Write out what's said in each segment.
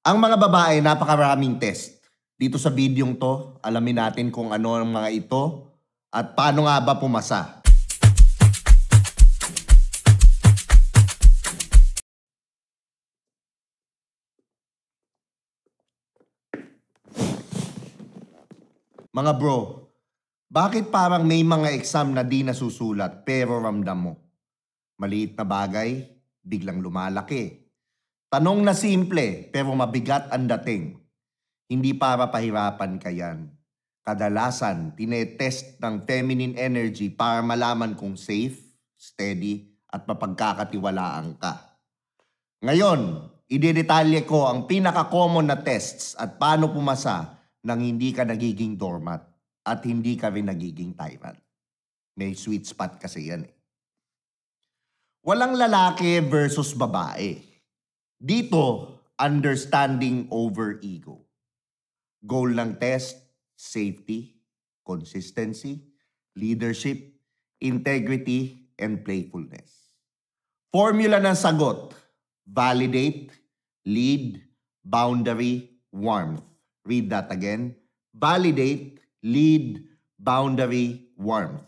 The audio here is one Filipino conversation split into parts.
Ang mga babae, napakaraming test. Dito sa videong to, alamin natin kung ano ang mga ito at paano nga ba pumasa. Mga bro, bakit parang may mga exam na di nasusulat pero ramdam mo? Maliit na bagay, biglang lumalaki. Tanong na simple pero mabigat ang dating. Hindi para pahirapan ka yan. Kadalasan, tinetest ng feminine energy para malaman kung safe, steady, at mapagkakatiwalaan ka. Ngayon, idedetalye ko ang pinaka-common na tests at paano pumasa nang hindi ka nagiging doormat at hindi ka rin nagiging tyrant. May sweet spot kasi yan eh. Walang lalaki versus babae. Dito, understanding over ego. Goal ng test, safety, consistency, leadership, integrity, and playfulness. Formula ng sagot, validate, lead, boundary, warmth. Read that again. Validate, lead, boundary, warmth.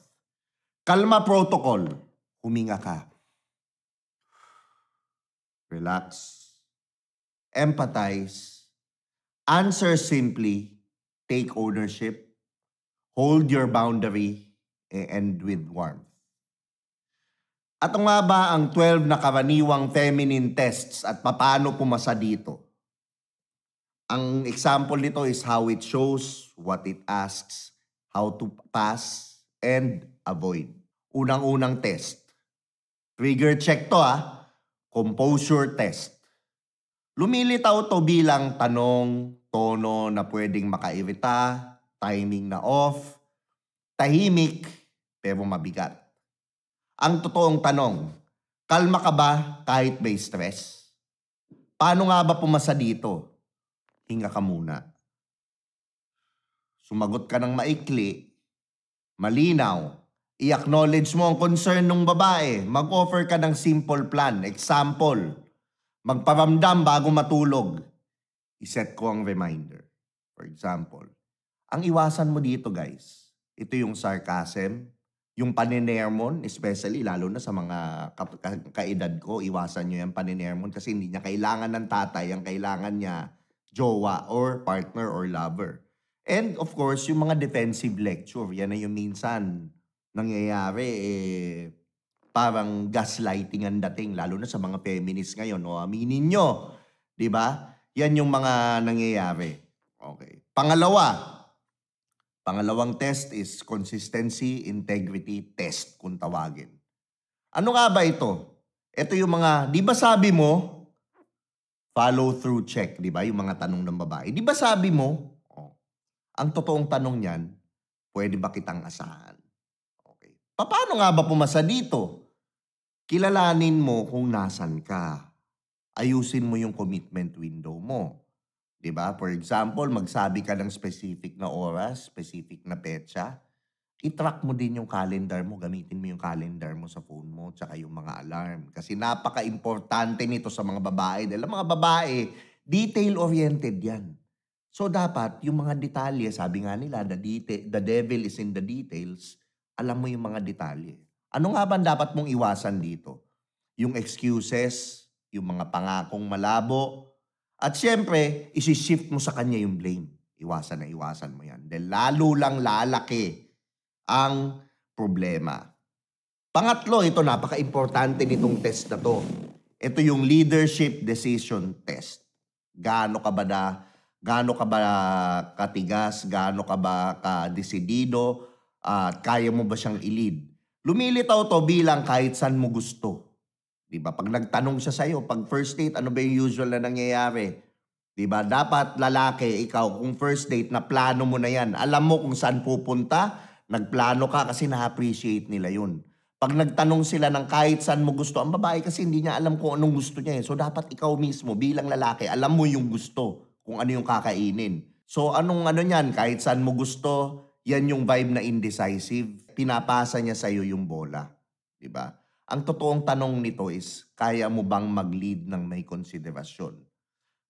Kalma protocol, huminga ka. Relax. Empathize. Answer simply, take ownership, hold your boundary, and end with warmth. At nga ba ang 12 na karaniwang feminine tests at paano pumasa dito? Ang example nito is how it shows, what it asks, how to pass, and avoid. Unang-unang test. Trigger check to Composure test. Lumilitaw to bilang tanong, tono na pwedeng makairita, timing na off, tahimik, pero mabigat. Ang totoong tanong, kalma ka ba kahit may stress? Paano nga ba pumasa dito? Hinga ka muna. Sumagot ka ng maikli, malinaw, i-acknowledge mo ang concern ng babae, mag-offer ka ng simple plan. Example, magparamdam bago matulog. I-set ko ang reminder. For example, ang iwasan mo dito guys, ito yung sarcasm, yung paninermon, especially lalo na sa mga kaedad ko, iwasan nyo yung paninermon kasi hindi niya kailangan ng tatay, ang kailangan niya jowa or partner or lover. And of course, yung mga defensive lecture, yan na yung minsan nangyayari parang gaslighting ang dating, lalo na sa mga feminists ngayon. O, aminin nyo, di ba? Yan yung mga nangyayari. Okay. Pangalawang test is consistency, integrity test, kung tawagin. Ano nga ba ito? Ito yung mga, di ba sabi mo, follow through check, di ba? Yung mga tanong ng babae. Di ba sabi mo, ang totoong tanong niyan, pwede ba kitang asahan? Okay. Paano nga ba pumasa dito? Kilalanin mo kung nasan ka. Ayusin mo yung commitment window mo. Diba? For example, magsabi ka ng specific na oras, specific na petsa. I-track mo din yung calendar mo. Gamitin mo yung calendar mo sa phone mo tsaka yung mga alarm. Kasi napaka-importante nito sa mga babae. Dahil ang mga babae, detail-oriented yan. So dapat yung mga detalye, sabi nga nila, the devil is in the details, alam mo yung mga detalye. Ano nga ba dapat mong iwasan dito? Yung excuses, yung mga pangakong malabo, at syempre, isi-shift mo sa kanya yung blame. Iwasan na iwasan mo yan. Dahil lalo lang lalaki ang problema. Pangatlo, ito napaka-importante nitong test na to. Ito yung leadership decision test. Gaano ka ba katigas, gaano ka ba kadesidido, at kaya mo ba siyang i-lead? Lumilitaw to bilang kahit saan mo gusto. Diba? Pag nagtanong siya sa'yo, pag first date, ano ba yung usual na nangyayari? Diba? Dapat lalaki, ikaw, kung first date, na plano mo na yan. Alam mo kung saan pupunta, nagplano ka kasi na-appreciate nila yun. Pag nagtanong sila ng kahit saan mo gusto, ang babae kasi hindi niya alam kung anong gusto niya. So dapat ikaw mismo bilang lalaki, alam mo yung gusto, kung ano yung kakainin. So anong niyan, kahit saan mo gusto, yan yung vibe na indecisive. Pinapasa niya sa'yo yung bola. Diba? Ang totoong tanong nito is, kaya mo bang mag-lead ng may konsiderasyon?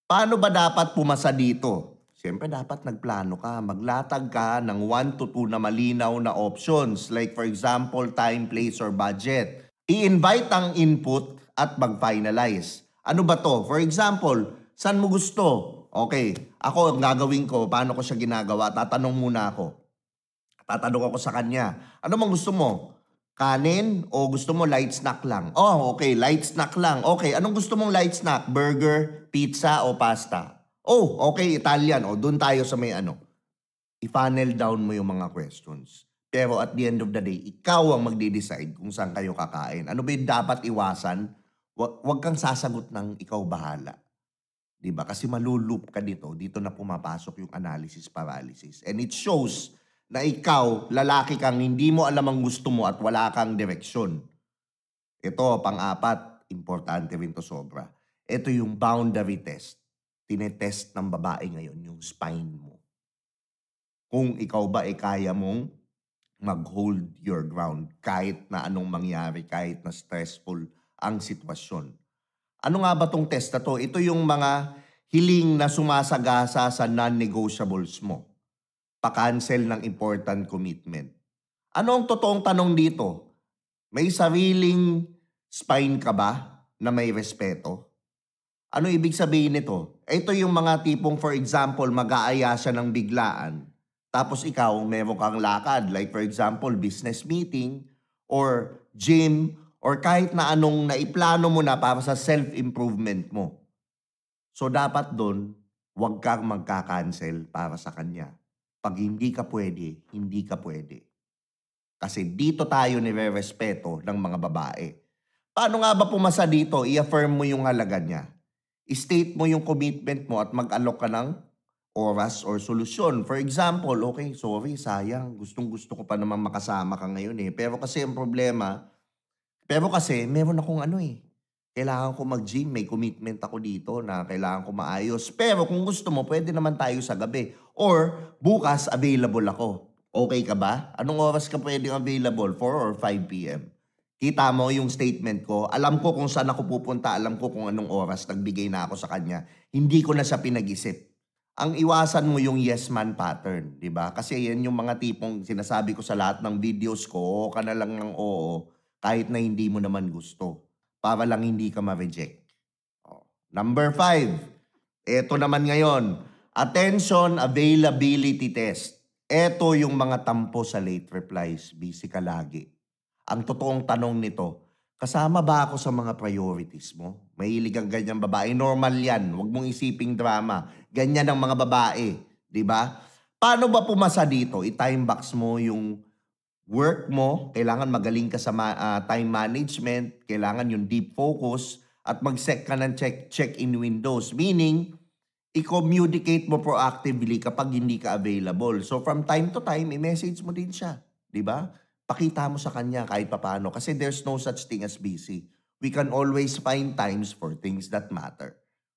Paano ba dapat pumasa dito? Siyempre dapat nagplano ka, maglatag ka ng 1 to 2 na malinaw na options like for example, time, place, or budget. I-invite ang input at mag-finalize. Ano ba to? For example, saan mo gusto? Okay, ako ang gagawin ko, paano ko siya ginagawa? Tatanong muna ako. Tatanong ako sa kanya, ano mang gusto mo? Kanin o gusto mo light snack lang? Oh, okay, light snack lang. Okay, anong gusto mong light snack? Burger, pizza o pasta? Oh, okay, Italian. O, dun tayo sa may ano. I-funnel down mo yung mga questions. Pero at the end of the day, ikaw ang magde-decide kung saan kayo kakain. Ano ba yung dapat iwasan? Huwag kang sasagot ng ikaw bahala. 'Di ba? Kasi malulup ka dito. Dito na pumapasok yung analysis paralysis. And it shows na ikaw, lalaki kang hindi mo alam ang gusto mo at wala kang direksyon. Ito, pang-apat, importante rin to sobra. Ito yung boundary test. Tinetest ng babae ngayon yung spine mo. Kung ikaw ba ay kaya mong mag-hold your ground kahit na anong mangyari, kahit na stressful ang sitwasyon. Ano nga ba tong test na to? Ito yung mga hiling na sumasagasa sa non-negotiables mo. Pa-cancel ng important commitment. Ano ang totoong tanong dito? May sariling spine ka ba na may respeto? Ano ibig sabihin nito? Ito yung mga tipong for example, mag-aaya siya ng biglaan. Tapos ikaw, meron kang lakad. Like for example, business meeting or gym or kahit na anong naiplano mo na para sa self-improvement mo. So dapat doon, huwag kang magka-cancel para sa kanya. Pag hindi ka pwede, hindi ka pwede. Kasi dito tayo nire-respeto ng mga babae. Paano nga ba pumasa dito? I-affirm mo yung halaga niya. I-state mo yung commitment mo at mag-alok ka ng oras or solusyon. For example, okay, sorry, sayang. Gustong-gusto ko pa naman makasama ka ngayon eh. Pero kasi meron akong kailangan ko mag-gym, may commitment ako dito na kailangan ko maayos. Pero kung gusto mo, pwede naman tayo sa gabi. Or bukas, available ako. Okay ka ba? Anong oras ka pwedeng available? 4 or 5 p.m.? Kita mo yung statement ko. Alam ko kung saan ako pupunta. Alam ko kung anong oras. Nagbigay na ako sa kanya. Hindi ko na siya pinag-isip. Ang iwasan mo yung yes man pattern, di ba? Kasi yan yung mga tipong sinasabi ko sa lahat ng videos ko, oo ka na lang ng oo, kahit na hindi mo naman gusto. Para lang hindi ka ma-reject. Oh. Number 5, eto naman ngayon, attention availability test. Eto yung mga tampo sa late replies, busy ka lagi. Ang totoong tanong nito, kasama ba ako sa mga priorities mo? Mahilig ang ganyang babae. Normal yan. Huwag mong isiping drama. Ganyan ang mga babae. Di ba? Paano ba pumasa dito? I-time box mo yung work mo. Kailangan magaling ka sa time management. Kailangan yung deep focus. At mag-set ka ng check-in windows. Meaning, i-communicate mo proactively kapag hindi ka available. So from time to time, i-message mo din siya. Di ba? Pakita mo sa kanya kahit papaano kasi there's no such thing as busy. We can always find times for things that matter.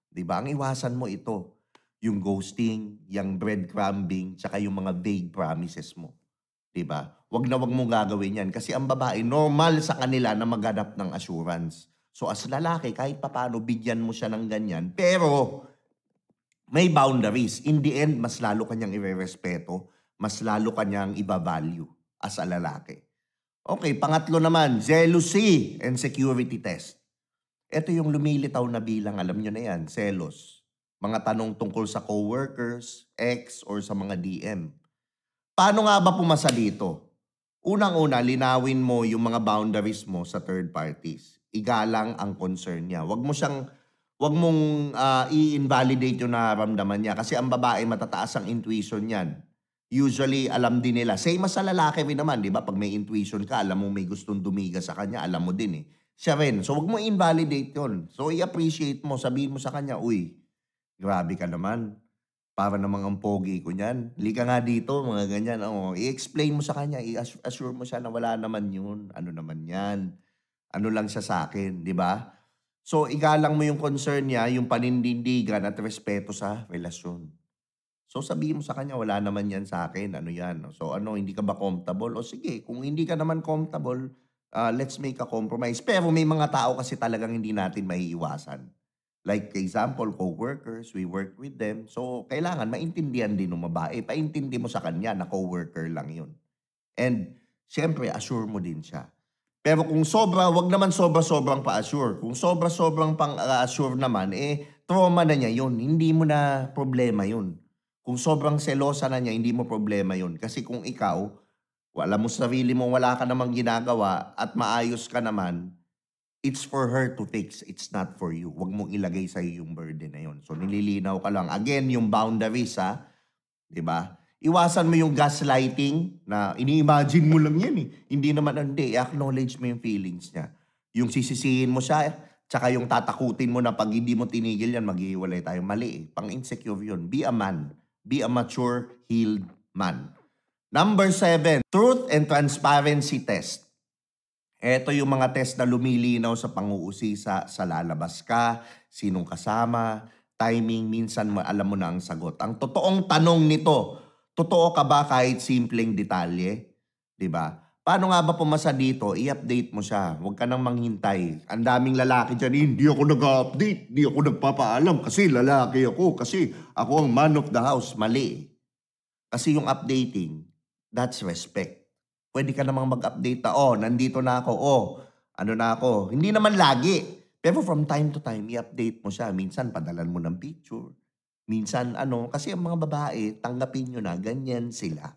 Diba? Ang iwasan mo ito, yung ghosting, yung breadcrumbing, tsaka yung mga vague promises mo. Diba? Wag mong gagawin yan kasi ang babae, normal sa kanila na maghanap ng assurance. So as lalaki, kahit papaano, bigyan mo siya ng ganyan. Pero may boundaries. In the end, mas lalo kanyang irerespeto, mas lalo kanyang iba-value as a lalaki. Okay, pangatlo naman, jealousy and security test. Ito yung lumilitaw na bilang, alam nyo na yan, selos. Mga tanong tungkol sa coworkers, ex, or sa mga DM. Paano nga ba pumasa dito? Unang-una, linawin mo yung mga boundaries mo sa third parties. Igalang ang concern niya. Huwag mong i-invalidate yung nararamdaman niya kasi ang babae matataas ang intuition niyan. Usually, alam din nila. Same as sa lalaki rin naman, di ba? Pag may intuition ka, alam mo may gustong dumiga sa kanya, alam mo din eh. Siya rin. So, huwag mo invalidate yun. So, i-appreciate mo. Sabihin mo sa kanya, uy, grabe ka naman. Para namang ang pogi ko niyan. Lika nga dito, mga ganyan. Oh, i-explain mo sa kanya, i-assure mo siya na wala naman yun. Ano naman yan? Ano lang siya sa akin, di ba? So, igalang mo yung concern niya, yung panindigan at respeto sa relasyon. So sabihin mo sa kanya, wala naman yan sa akin, ano yan. So hindi ka ba comfortable? O sige, kung hindi ka naman comfortable, let's make a compromise. Pero may mga tao kasi talagang hindi natin maiiwasan. Like example, co-workers, we work with them. So, kailangan maintindihan din ng babae. Paintindi mo sa kanya na co-worker lang yun. And, syempre, assure mo din siya. Pero kung sobra, wag naman sobra-sobrang pa-assure. Kung sobra-sobrang pang-assure naman, trauma na niya yun. Hindi mo na problema yun. Kung sobrang selosa na niya, hindi mo problema yun. Kasi kung ikaw, wala mo sarili mo, wala ka namang ginagawa at maayos ka naman, it's for her to fix. It's not for you. Huwag mong ilagay sa iyo yung burden na yun. So, nililinaw ka lang. Again, yung boundaries, ha? Diba? Iwasan mo yung gaslighting na ini-imagine mo lang yan eh. Hindi naman, hindi. I-acknowledge mo yung feelings niya. Yung sisisihin mo siya, tsaka yung tatakutin mo na pag hindi mo tinigil yan, maghihiwalay tayo. Mali eh. Pang-insecure yun. Be a man. Be a mature, healed man. Number 7, truth and transparency test. Ito yung mga test na lumilinaw sa pang-uusisa, sa lalabas ka, sinong kasama, timing, minsan alam mo na ang sagot. Ang totoong tanong nito, totoo ka ba kahit simpleng detalye? 'Di ba? Paano nga ba pumasa dito? I-update mo siya. Huwag ka nang manghintay. Ang daming lalaki dyan, hindi ako nag-update, hindi ako nagpapaalam kasi lalaki ako, kasi ako ang man of the house. Mali. Kasi yung updating, that's respect. Pwede ka namang mag-update na, nandito na ako, ano na ako. Hindi naman lagi. Pero from time to time, i-update mo siya. Minsan, padalan mo ng picture. Minsan, kasi ang mga babae, tanggapin nyo na, ganyan sila.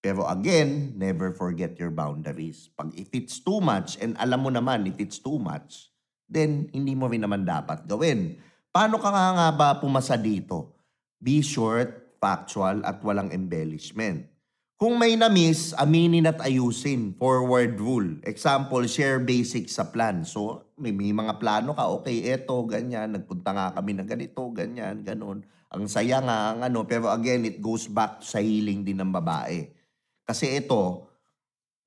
Pero again, never forget your boundaries. Pag if it's too much, and alam mo naman if it's too much, then hindi mo rin naman dapat gawin. Paano ka nga ba pumasa dito? Be short, factual, at walang embellishment. Kung may na-miss, aminin at ayusin. Forward rule. Example, share basics sa plan. So, may mga plano ka. Okay, eto, ganyan. Nagpunta nga kami na ganito, ganyan, ganon. Ang saya nga, Pero again, it goes back sa healing din ng babae. Kasi ito,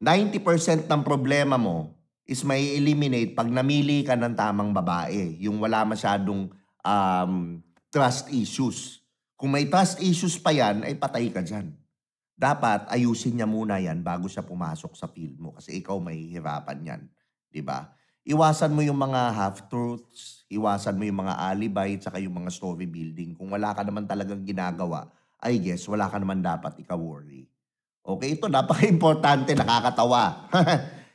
90% ng problema mo is may eliminate pag namili ka ng tamang babae. Yung wala masyadong trust issues. Kung may trust issues pa yan, ay patay ka dyan. Dapat ayusin niya muna yan bago siya pumasok sa field mo kasi ikaw mahihirapan yan. Diba? Iwasan mo yung mga half-truths, iwasan mo yung mga alibi, tsaka yung mga story building. Kung wala ka naman talagang ginagawa, I guess wala ka naman dapat ika-worry. Okay, ito napaka-importante, nakakatawa.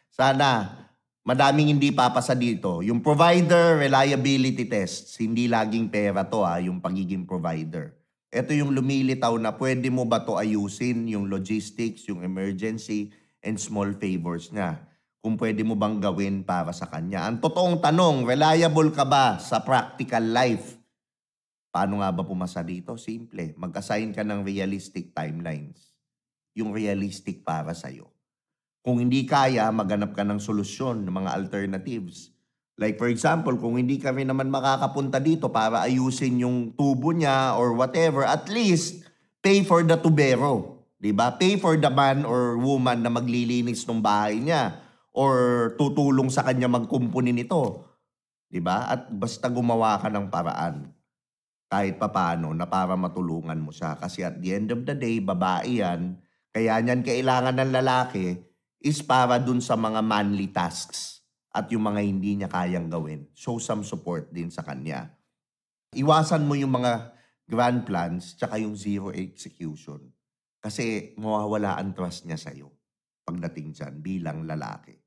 Sana madaming hindi papasa dito. Yung provider reliability tests, hindi laging pera to yung pagiging provider. Ito yung lumilitaw na pwede mo ba to ayusin, yung logistics, yung emergency, and small favors niya. Kung pwede mo bang gawin para sa kanya. Ang totoong tanong, reliable ka ba sa practical life? Paano nga ba pumasa dito? Simple, mag-assign ka ng realistic timelines. Yung realistic para sa'yo. Kung hindi kaya, maghanap ka ng solusyon, ng mga alternatives. Like for example, kung hindi ka rin naman makakapunta dito para ayusin yung tubo niya or whatever, at least pay for the tubero. Diba? Pay for the man or woman na maglilinis ng bahay niya or tutulong sa kanya magkumpuni nito. Diba? At basta gumawa ka ng paraan kahit papaano na para matulungan mo siya. Kasi at the end of the day, babae yan, kaya niyan kailangan ng lalaki is para dun sa mga manly tasks. At yung mga hindi niya kayang gawin. Show some support din sa kanya. Iwasan mo yung mga grand plans tsaka yung zero execution. Kasi mawawala ang trust niya sa'yo pagdating dyan bilang lalaki.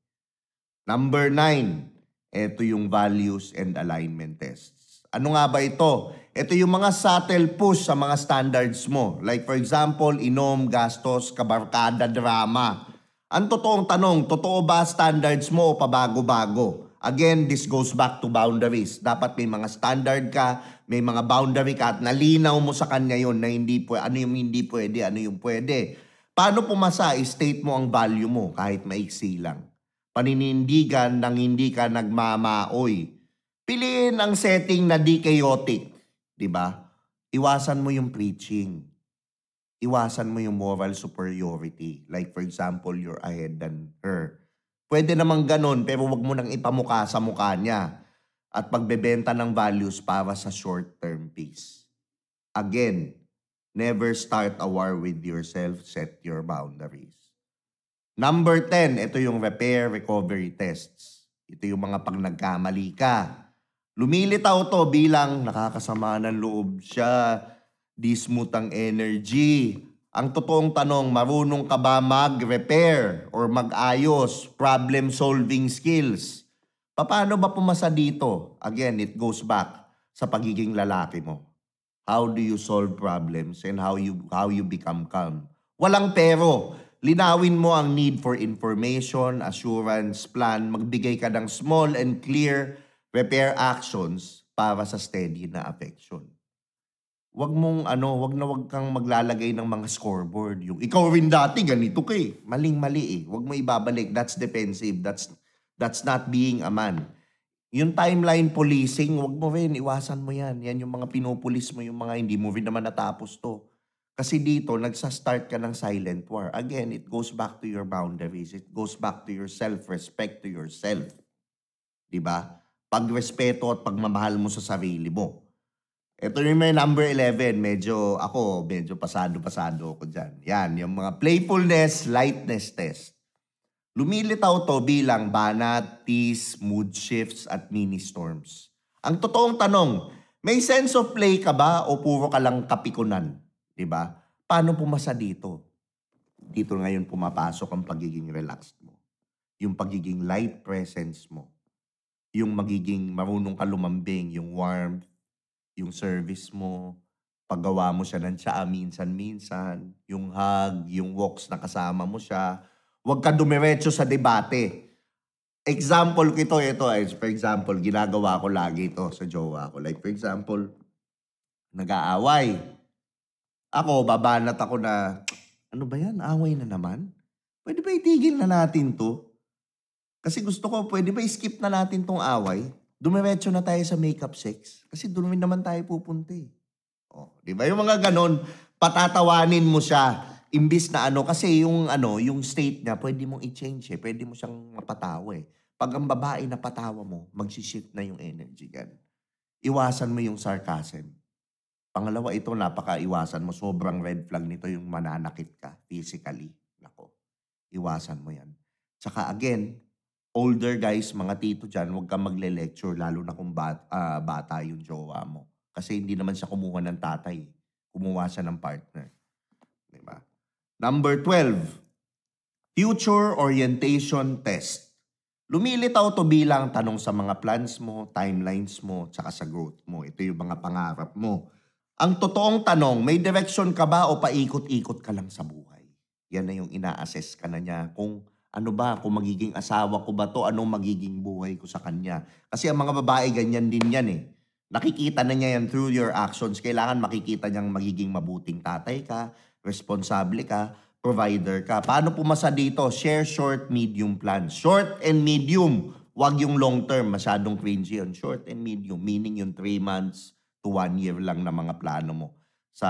Number 9, ito yung values and alignment tests. Ano nga ba ito? Ito yung mga subtle push sa mga standards mo. Like for example, inom, gastos, kabarkada, drama. Ang totoong tanong, totoo ba standards mo o pabago-bago? Again, this goes back to boundaries. Dapat may mga standard ka, may mga boundary ka at nalinaw mo sa kanya yon na ano yung hindi pwede, ano yung pwede. Paano pumasa? I-state mo ang value mo kahit maiksi lang. Paninindigan nang hindi ka nagmamaoy. Piliin ang setting na di chaotic. Diba? Iwasan mo yung preaching. Iwasan mo yung moral superiority. Like for example, you're ahead than her. Pwede namang ganun, pero wag mo nang ipamukha sa mukha niya. At pagbebenta ng values para sa short-term peace. Again, never start a war with yourself. Set your boundaries. Number 10, ito yung repair recovery tests. Ito yung mga pag nagkamali ka. Lumilitaw to bilang nakakasama ng loob siya, dismouth ang energy. Ang totoong tanong, marunong ka ba mag-repair or mag-ayos, problem-solving skills? Paano ba pumasa dito? Again, it goes back sa pagiging lalaki mo. How do you solve problems and how you become calm? Walang pero. Linawin mo ang need for information, assurance, plan. Magbigay ka ng small and clear repair actions para sa steady na affection. Wag kang maglalagay ng mga scoreboard. Yung ikaw rin dati ganito ka eh. Maling-mali eh. Wag mo ibabalik. That's defensive. That's not being a man. Yung timeline policing, wag mo rin, iwasan mo yan. Yan yung mga pinupulis mo, yung mga hindi mo rin naman natapos to. Kasi dito, nagsastart ka ng silent war. Again, it goes back to your boundaries. It goes back to your self-respect to yourself. Diba? Pagrespeto at pagmamahal mo sa sarili mo. Ito yung may number 11. Medyo pasado-pasado ako dyan. Yan, yung mga playfulness, lightness test. Lumilitaw to bilang banat, tease, mood shifts, at mini storms. Ang totoong tanong, may sense of play ka ba o puro ka lang kapikunan? Diba? Paano pumasa dito? Dito ngayon pumapasok ang pagiging relaxed mo. Yung pagiging light presence mo. Yung magiging marunong ka lumambing, yung warmth, yung service mo, paggawa mo siya ng tsaa minsan-minsan, yung hug, yung walks na kasama mo siya. Huwag ka dumiretso sa debate. Example ko ito ay, for example, ginagawa ko lagi ito sa jowa ko. Like for example, nag-aaway. Ako, babanat ako na, ano ba yan? Away na naman? Pwede ba itigil na natin to? Kasi gusto ko, pwede ba i-skip na natin tong away? Dumiretso na tayo sa makeup sex. Kasi doon naman tayo pupunta eh. Oh, di ba? Yung mga ganon, patatawanin mo siya. Imbis na kasi yung state niya, pwede mong i-change eh. Pwede mo siyang mapatawa eh. Pag ang babae na patawa mo, mag-shift na yung energy yan. Iwasan mo yung sarcasm. Pangalawa, ito napaka-iwasan mo. Sobrang red flag nito yung mananakit ka physically. Nako, iwasan mo yan. Tsaka again, older guys, mga tito dyan, huwag kang magle-lecture, lalo na kung bata yung jowa mo. Kasi hindi naman siya kumuha ng tatay. Kumuha siya ng partner. Diba? Number 12, future orientation test. Lumilitaw to bilang tanong sa mga plans mo, timelines mo, tsaka sa growth mo. Ito yung mga pangarap mo. Ang totoong tanong, may direction ka ba o paikot-ikot ka lang sa buhay? Yan na yung ina-assess ka na niya. Kung kung magiging asawa ko ba to, anong magiging buhay ko sa kanya. Kasi ang mga babae, ganyan din yan eh. Nakikita na niya yan through your actions. Kailangan makikita niyang magiging mabuting tatay ka, responsable ka, provider ka. Paano pumasa dito? Share short, medium plan. Short and medium. Huwag yung long term. Masyadong cringy yun. Short and medium. Meaning yung 3 months to 1 year lang na mga plano mo. Sa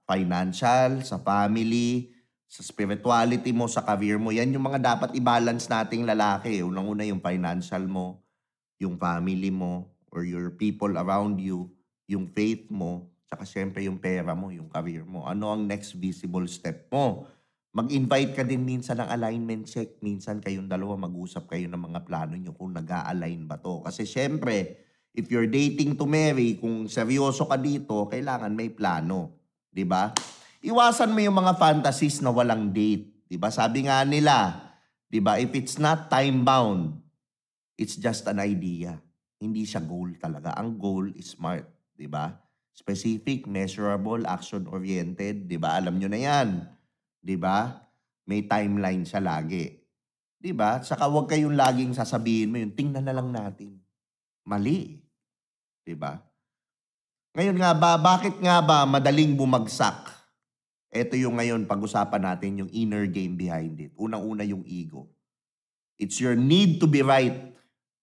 financial, sa family, sa spirituality mo, sa career mo. Yan yung mga dapat i-balance nating lalaki. Unang-una yung financial mo, yung family mo, or your people around you, yung faith mo, tsaka syempre yung pera mo, yung career mo. Ano ang next visible step mo? Mag-invite ka din minsan ng alignment check. Minsan kayong dalawa mag-usap kayo ng mga plano nyo kung nag-a-align ba to. Kasi syempre, if you're dating to marry, kung seryoso ka dito, kailangan may plano. Diba? Iwasan mo yung mga fantasies na walang date. Diba? Sabi nga nila, diba, if it's not time-bound, it's just an idea. Hindi siya goal talaga. Ang goal is smart. Diba? Specific, measurable, action-oriented. Diba? Alam nyo na yan. Diba? May timeline siya lagi. Diba? Saka huwag kayong laging sasabihin mo yun, tingnan na lang natin. Mali. Diba? Ngayon nga ba, bakit nga ba madaling bumagsak? Ito yung ngayon, pag-usapan natin yung inner game behind it. Unang-una yung ego. It's your need to be right.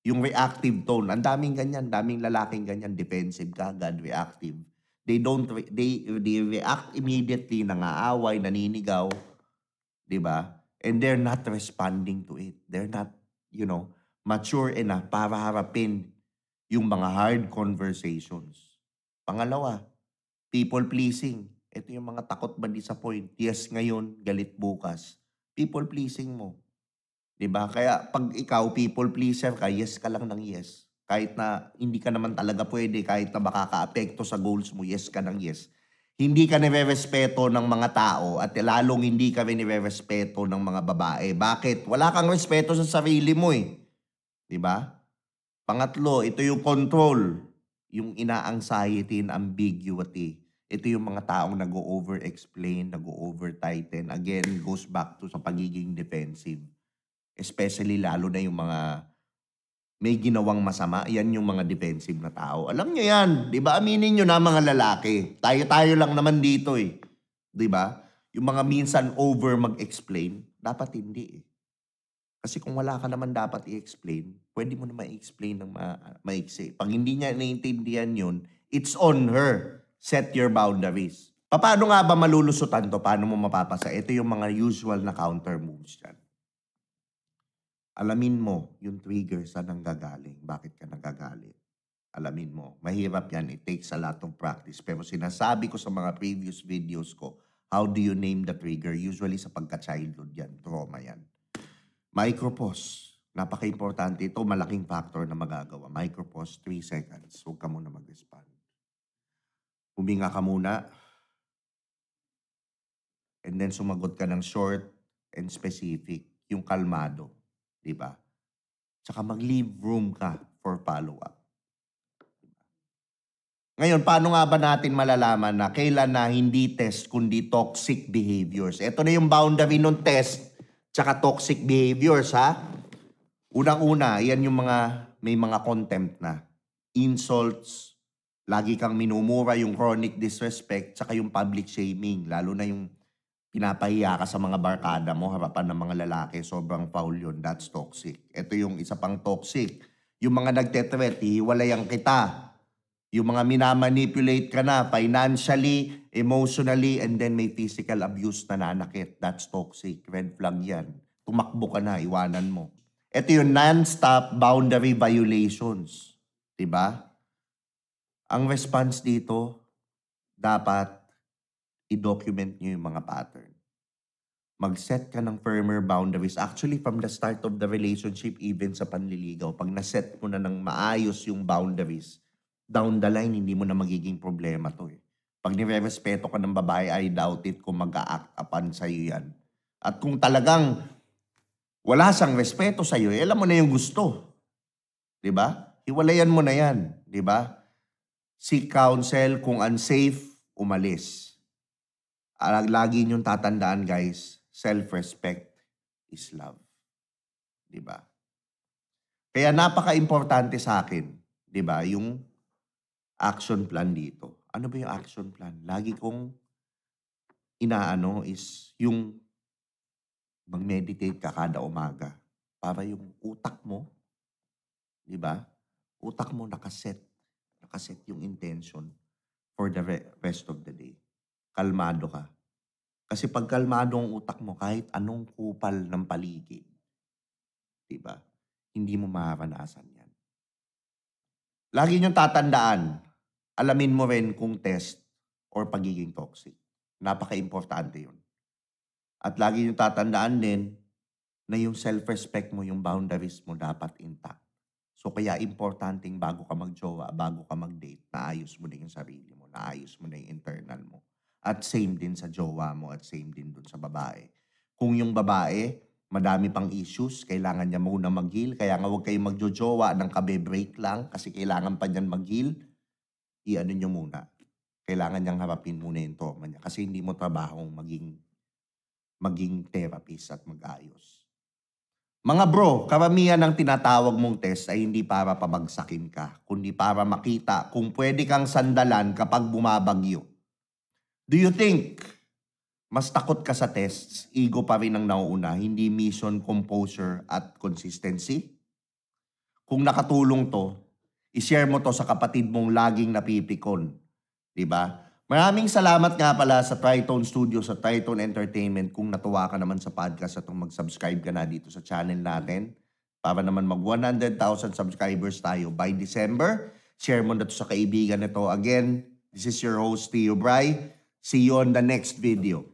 Yung reactive tone. Ang daming ganyan, daming lalaking ganyan. Defensive ka, agad, reactive. They react immediately, nangaaway, naninigaw. Diba? And they're not responding to it. They're not, mature enough para harapin yung mga hard conversations. Pangalawa, people pleasing. Ito yung mga takot ma-disappoint. Yes ngayon, galit bukas. People pleasing mo. Diba? Kaya pag ikaw people pleaser ka, yes ka lang ng yes. Kahit na hindi ka naman talaga pwede, kahit na makaka-apekto sa goals mo, yes ka ng yes. Hindi ka nire-respeto ng mga tao at lalong hindi ka nire-respeto ng mga babae. Bakit? Wala kang respeto sa sarili mo eh. Diba? Pangatlo, ito yung control. Yung ina-anxiety and ambiguity. Ito yung mga taong nag-o-over-explain, nag-o-over-tighten. Again, goes back to sa pagiging defensive. Especially lalo na yung mga may ginawang masama, yan yung mga defensive na tao. Alam nyo yan, di ba? Aminin nyo na mga lalaki. Tayo-tayo lang naman dito eh. Di ba? Yung mga minsan over mag-explain, dapat hindi eh. Kasi kung wala ka naman dapat i-explain, pwede mo na ma-explain ng maiksi. Pag hindi niya naiintindihan yun, it's on her. Set your boundaries. Paano nga ba malulusutan to? Paano mo mapapasa? Ito yung mga usual na counter moves dyan. Alamin mo yung trigger saan nanggagaling. Bakit ka nagagalit? Alamin mo. Mahirap yan. It takes a lot of practice. Pero sinasabi ko sa mga previous videos ko, how do you name the trigger? Usually sa pagka-childhood yan. Trauma yan. Micropause. Napaka-importante. Ito malaking factor na magagawa. Micropause, 3 seconds. Huwag ka muna mag-respond. Huminga ka muna. And then sumagot ka ng short and specific. Yung kalmado. Diba? Tsaka mag-leave room ka for follow-up. Diba? Ngayon, paano nga ba natin malalaman na kailan na hindi test kundi toxic behaviors? Ito na yung boundary ng test tsaka toxic behaviors, ha? Unang-una, yan yung may mga contempt na. Insults, lagi kang minumura, yung chronic disrespect, tsaka yung public shaming, lalo na yung pinapahiya ka sa mga barkada mo, harapan ng mga lalaki, sobrang foul yun. That's toxic. Ito yung isa pang toxic. Yung mga nagte-threat, hiwalayan kita. Yung mga minamanipulate ka na financially, emotionally, and then may physical abuse na nanakit. That's toxic. Red flag yan. Tumakbo ka na, iwanan mo. Ito yung non-stop boundary violations. Diba? Ang response dito, dapat i-document nyo yung mga pattern. Mag-set ka ng firmer boundaries. Actually, from the start of the relationship, even sa panliligaw, pag na-set mo na ng maayos yung boundaries, down the line, hindi mo na magiging problema to eh. Pag nire-respeto ka ng babae, I doubt it kung mag-a-act upon sa'yo yan. At kung talagang wala siyang respeto sa'yo, eh, alam mo na yung gusto. Diba? Hiwalayan mo na yan. Diba? Seek counsel, kung unsafe, umalis. Lagi niyong tatandaan, guys, self-respect is love. Diba? Kaya napaka-importante sa akin, diba, yung action plan dito. Ano ba yung action plan? Lagi kong inaano is yung mag-meditate ka kada umaga para yung utak mo, diba, utak mo nakaset yung intention for the rest of the day. Kalmado ka. Kasi pag kalmado ang utak mo, kahit anong kupal ng paligid, diba? Hindi mo mararanasan yan. Lagi niyong tatandaan, alamin mo rin kung test or pagiging toxic. Napaka-importante yun. At lagi niyong tatandaan din na yung self-respect mo, yung boundaries mo dapat intact. So kaya importanteng bago ka mag-jowa, bago ka mag-date, naayos mo na yung sarili mo, naayos mo na yung internal mo. At same din sa jowa mo at same din dun sa babae. Kung yung babae, madami pang issues, kailangan niya muna mag-heal. Kaya nga huwag kayong magjojowa ng kabe-break lang kasi kailangan pa niyan mag-heal. I-ano niyo muna. Kailangan niyang harapin muna yung trauma niya kasi hindi mo trabahong maging therapist at mag-ayos. Mga bro, karamihan ng tinatawag mong test ay hindi para pabagsakin ka, kundi para makita kung pwede kang sandalan kapag bumabagyo. Do you think mas takot ka sa tests, ego pa rin ang nauuna, hindi mission, composure, at consistency? Kung nakatulong to, i-share mo to sa kapatid mong laging napipikon. Diba? Maraming salamat nga pala sa Tritone Studios, sa Tritone Entertainment kung natuwa ka naman sa podcast at mag-subscribe ka na dito sa channel natin para naman mag 100,000 subscribers tayo by December. Share mo na to sa kaibigan nito. Again, this is your host, Theo Bry. See you on the next video.